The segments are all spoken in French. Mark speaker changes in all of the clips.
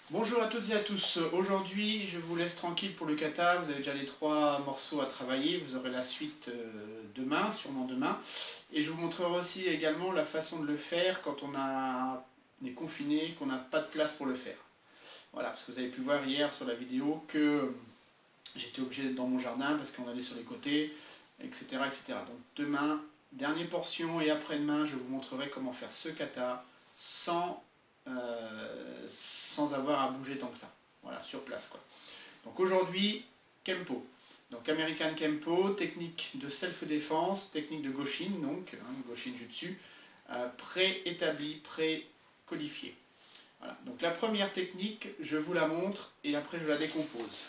Speaker 1: Bonjour à toutes et à tous. Aujourd'hui, je vous laisse tranquille pour le kata. Vous avez déjà les 3 morceaux à travailler. Vous aurez la suite demain, sûrement demain. Et je vous montrerai aussi également la façon de le faire quand on est confiné, qu'on n'a pas de place pour le faire. Voilà, parce que vous avez pu voir hier sur la vidéo que j'étais obligé d'être dans mon jardin parce qu'on allait sur les côtés, etc., etc. Donc demain, dernière portion, et après-demain, je vous montrerai comment faire ce kata sans avoir à bouger tant que ça. Voilà, sur place quoi. Donc aujourd'hui, Kempo. Donc American Kempo, technique de self-défense, technique de Goshin, donc Goshin Jutsu, pré-établie, pré-codifiée. Voilà. Donc la première technique, je vous la montre et après je la décompose.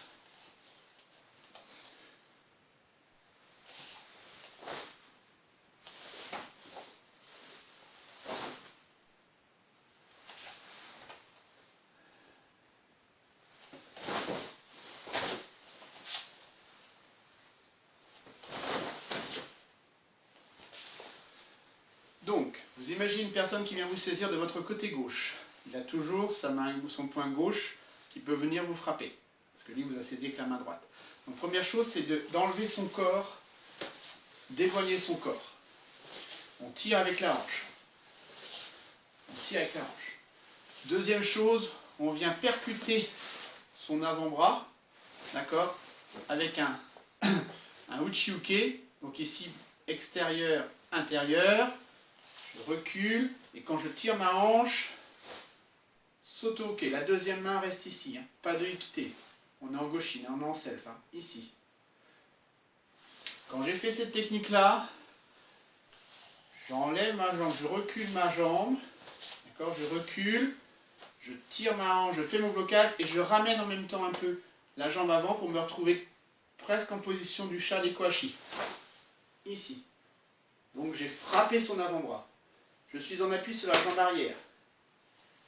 Speaker 1: Donc, vous imaginez une personne qui vient vous saisir de votre côté gauche. Il a toujours sa main, son poing gauche qui peut venir vous frapper. Parce que lui vous a saisi avec la main droite. Donc première chose, c'est d'enlever son corps, d'éloigner son corps. On tire avec la hanche. On tire avec la hanche. Deuxième chose, on vient percuter son avant-bras, d'accord, avec un uchi-uke, donc ici extérieur, intérieur. Je recule, et quand je tire ma hanche, soto-uke. La deuxième main reste ici, pas de ikite. On est en goshin, on est en self, ici. Quand j'ai fait cette technique-là, j'enlève ma jambe, je recule ma jambe, d'accord, je recule, je tire ma hanche, je fais mon blocage, et je ramène en même temps un peu la jambe avant pour me retrouver presque en position du chat des Kohashi. Ici. Donc j'ai frappé son avant-bras. Je suis en appui sur la jambe arrière,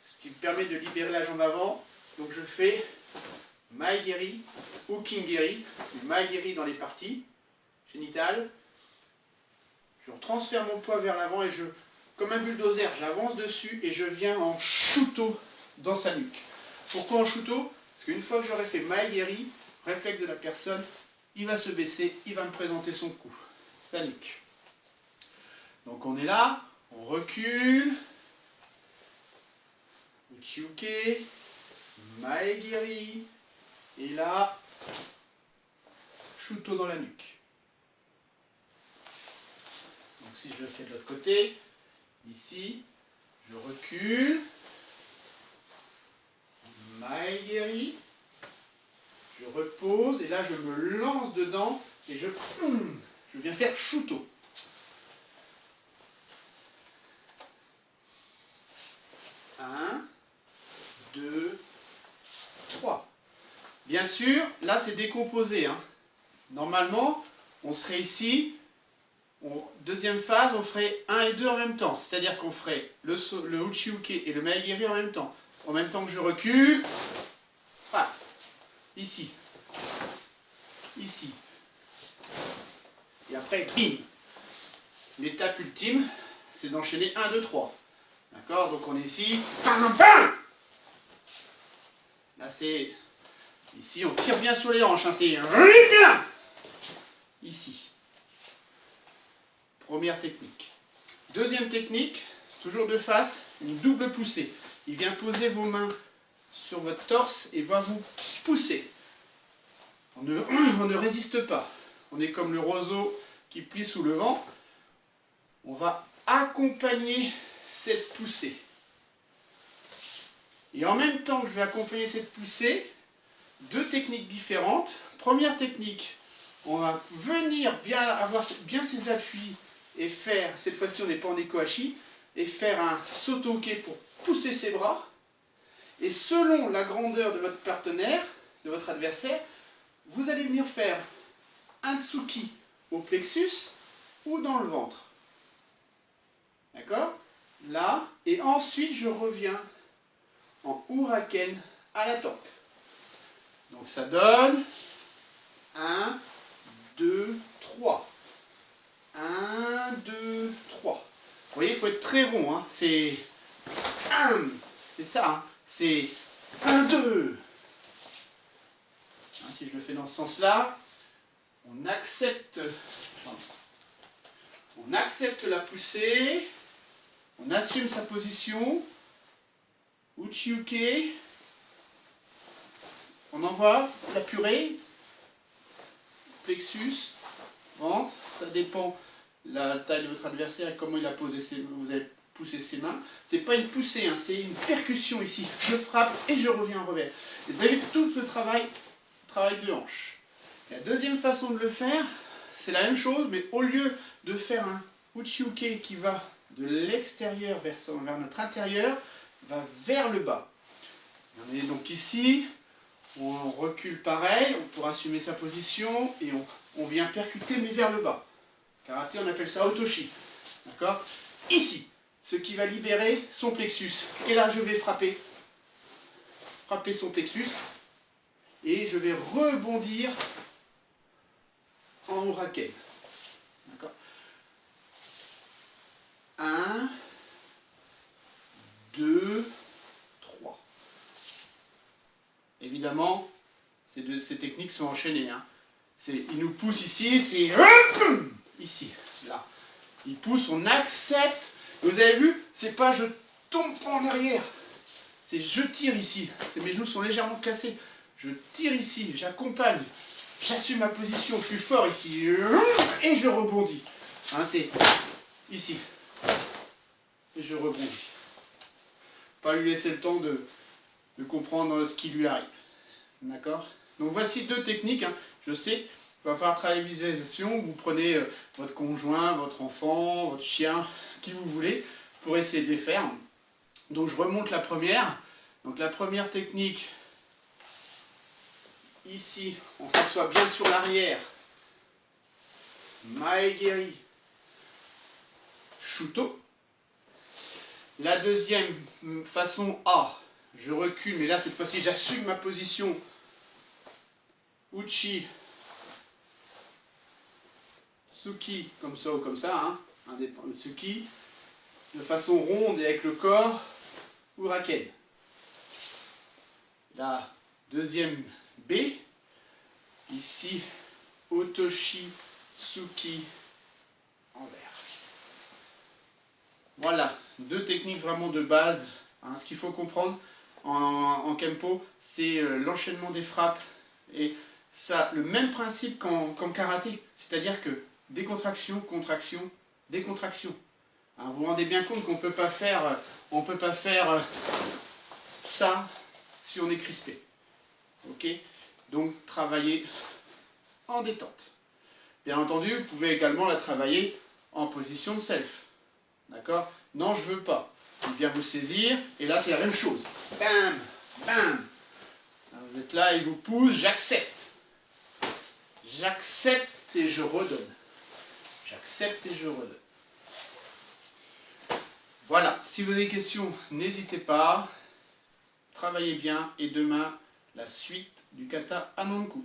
Speaker 1: ce qui me permet de libérer la jambe avant. Donc je fais Maegiri ou Kingiri, Maegiri dans les parties génitales. Je transfère mon poids vers l'avant et comme un bulldozer, j'avance dessus et je viens en shuto dans sa nuque. Pourquoi en shuto? Parce qu'une fois que j'aurai fait Maegiri, réflexe de la personne, il va se baisser, il va me présenter son cou, sa nuque. Donc on est là, on recule, uchi-uke, Maegiri, et là, shuto dans la nuque. Donc si je le fais de l'autre côté, ici, je recule, Maegiri, je repose, et là je me lance dedans, et je viens faire shuto. Un, 2, 3. Bien sûr, là c'est décomposé. Normalement, on serait ici, deuxième phase, on ferait 1 et 2 en même temps. C'est-à-dire qu'on ferait le uchi-uke et le maegiri en même temps. En même temps que je recule, ah, ici, ici. Et après, bim. L'étape ultime, c'est d'enchaîner 1, 2, 3. D'accord? Donc on est ici. Là c'est... Ici on tire bien sur les hanches. C'est bien. Ici. Première technique. Deuxième technique, toujours de face, une double poussée. Il vient poser vos mains sur votre torse et va vous pousser. On ne résiste pas. On est comme le roseau qui plie sous le vent. On va accompagner cette poussée. Et en même temps que je vais accompagner cette poussée, 2 techniques différentes. Première technique, on va venir avoir bien ses appuis et faire, cette fois-ci on n'est pas en Kohashi, et faire un soto-uke pour pousser ses bras. Et selon la grandeur de votre partenaire, de votre adversaire, vous allez venir faire un tsuki au plexus ou dans le ventre. D'accord? Là, et ensuite je reviens en huraken à la tempe. Donc ça donne 1, 2, 3. 1, 2, 3. Vous voyez, il faut être très rond. C'est ça. C'est 1, 2. Hein, si je le fais dans ce sens-là, on accepte la poussée, on assume sa position, uchi-uke, on envoie la purée, plexus, ventre, ça dépend la taille de votre adversaire et comment il a posé vous avez poussé ses mains. C'est pas une poussée, hein, c'est une percussion ici. Je frappe et je reviens en revers. Et vous avez tout le travail de hanche. La deuxième façon de le faire, c'est la même chose, mais au lieu de faire un uchi-uke qui va de l'extérieur vers notre intérieur, va vers le bas. On est donc ici, on recule pareil, pour assumer sa position, et on vient percuter, mais vers le bas. Karaté, on appelle ça otoshi. D'accord? Ici, ce qui va libérer son plexus. Et là, je vais frapper son plexus, et je vais rebondir en huraken. D'accord? 1, 2, 3. Évidemment, ces techniques sont enchaînées. Hein. Il nous pousse ici, c'est ici, là. Il pousse, on accepte. Vous avez vu, c'est pas je tombe pas en arrière, c'est je tire ici. Mes genoux sont légèrement cassés. Je tire ici, j'accompagne, j'assume ma position plus fort ici, et je rebondis. Hein, c'est ici, et je rebondis. Pas lui laisser le temps de comprendre ce qui lui arrive. D'accord? Donc voici deux techniques. Hein. Je sais, il va falloir travailler visualisation. Vous prenez votre conjoint, votre enfant, votre chien, qui vous voulez, pour essayer de les faire. Donc je remonte la première. Donc la première technique, ici, on s'assoit bien sur l'arrière. Maegeri, Shuto. La deuxième façon A, je recule, mais là cette fois-ci j'assume ma position. Uchi, Tsuki, comme ça ou comme ça, hein, Tsuki, de façon ronde et avec le corps, Uraken. La deuxième B, ici, Otoshi, Tsuki, envers. Voilà, deux techniques vraiment de base. Hein. Ce qu'il faut comprendre en Kempo, c'est l'enchaînement des frappes. Et ça, le même principe qu'en karaté, c'est-à-dire que décontraction, contraction, décontraction. Hein, vous vous rendez bien compte qu'on ne peut pas faire ça si on est crispé. Ok? Donc travailler en détente. Bien entendu, vous pouvez également la travailler en position de self. D'accord? Non, je veux pas. Il vient vous saisir, et là c'est la même chose. Bam! Bam! Alors, vous êtes là, il vous pousse, j'accepte. J'accepte et je redonne. J'accepte et je redonne. Voilà, si vous avez des questions, n'hésitez pas. Travaillez bien et demain, la suite du kata Anonku.